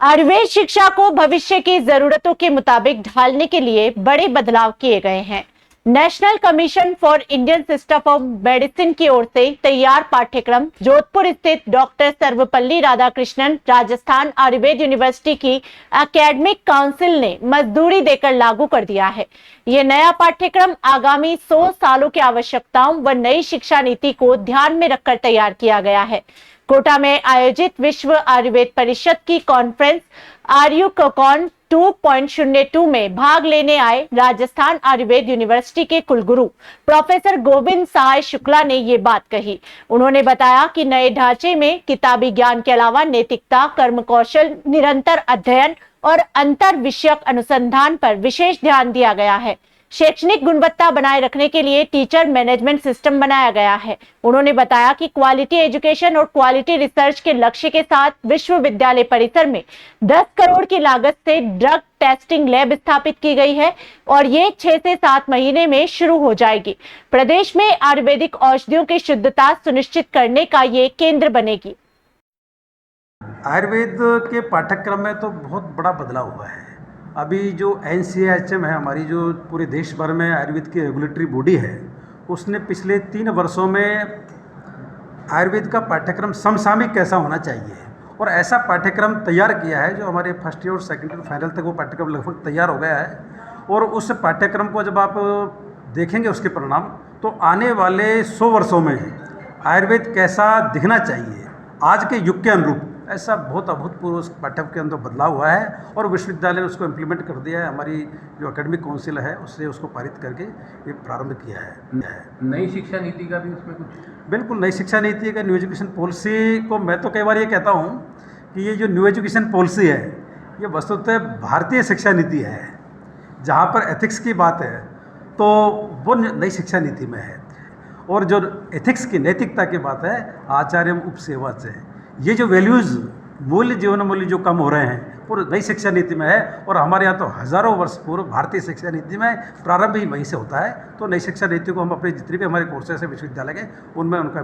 आयुर्वेद शिक्षा को भविष्य की जरूरतों के मुताबिक ढालने के लिए बड़े बदलाव किए गए हैं। National commission for Indian system of medicine की ओर से तैयार पाठ्यक्रम जोधपुर स्थित डॉक्टर सर्वपल्ली राधाकृष्णन राजस्थान आयुर्वेद यूनिवर्सिटी की एकेडमिक काउंसिल ने मंजूरी देकर लागू कर दिया है। ये नया पाठ्यक्रम आगामी 100 सालों की आवश्यकताओं व नई शिक्षा नीति को ध्यान में रखकर तैयार किया गया है। कोटा में आयोजित विश्व आयुर्वेद परिषद की कॉन्फ्रेंस आर्युकॉन 2.02 में भाग लेने आए राजस्थान आयुर्वेद यूनिवर्सिटी के कुलगुरु प्रोफेसर गोविंद सहाय शुक्ला ने ये बात कही। उन्होंने बताया कि नए ढांचे में किताबी ज्ञान के अलावा नैतिकता, कर्म कौशल, निरंतर अध्ययन और अंतर विषयक अनुसंधान पर विशेष ध्यान दिया गया है। शैक्षणिक गुणवत्ता बनाए रखने के लिए टीचर मैनेजमेंट सिस्टम बनाया गया है। उन्होंने बताया कि क्वालिटी एजुकेशन और क्वालिटी रिसर्च के लक्ष्य के साथ विश्वविद्यालय परिसर में 10 करोड़ की लागत से ड्रग टेस्टिंग लैब स्थापित की गई है और ये 6 से 7 महीने में शुरू हो जाएगी। प्रदेश में आयुर्वेदिक औषधियों की शुद्धता सुनिश्चित करने का ये केंद्र बनेगी। आयुर्वेद के पाठ्यक्रम में तो बहुत बड़ा बदलाव हुआ है। अभी जो NCHM है, हमारी जो पूरे देश भर में आयुर्वेद की रेगुलेटरी बॉडी है, उसने पिछले 3 वर्षों में आयुर्वेद का पाठ्यक्रम समसामयिक कैसा होना चाहिए और ऐसा पाठ्यक्रम तैयार किया है जो हमारे फर्स्ट ईयर और सेकेंड ईयर फाइनल तक वो पाठ्यक्रम लगभग तैयार हो गया है। और उस पाठ्यक्रम को जब आप देखेंगे उसके परिणाम, तो आने वाले 100 वर्षों में आयुर्वेद कैसा दिखना चाहिए आज के युग के अनुरूप, ऐसा बहुत अभूतपूर्व उस पाठ्यक्रम के अंदर बदलाव हुआ है और विश्वविद्यालय ने उसको इम्प्लीमेंट कर दिया है। हमारी जो एकेडमिक काउंसिल है उससे उसको पारित करके ये प्रारंभ किया है। नई शिक्षा नीति का भी उसमें कुछ? बिल्कुल, नई शिक्षा नीति का न्यू एजुकेशन पॉलिसी को मैं तो कई बार ये कहता हूँ कि ये जो न्यू एजुकेशन पॉलिसी है ये वस्तुतः भारतीय शिक्षा नीति है। जहाँ पर एथिक्स की बात है तो वो नई शिक्षा नीति में है, और जो एथिक्स की नैतिकता की बात है आचार्यम उपसेवा से, ये जो वैल्यूज़ मूल्य, जीवन मूल्य जो कम हो रहे हैं वो नई शिक्षा नीति में है। और हमारे यहाँ तो हज़ारों वर्ष पूर्व भारतीय शिक्षा नीति में प्रारंभ ही वहीं से होता है। तो नई शिक्षा नीति को हम अपने जितने भी हमारे कोर्सेस है विश्वविद्यालय के, उनमें उनका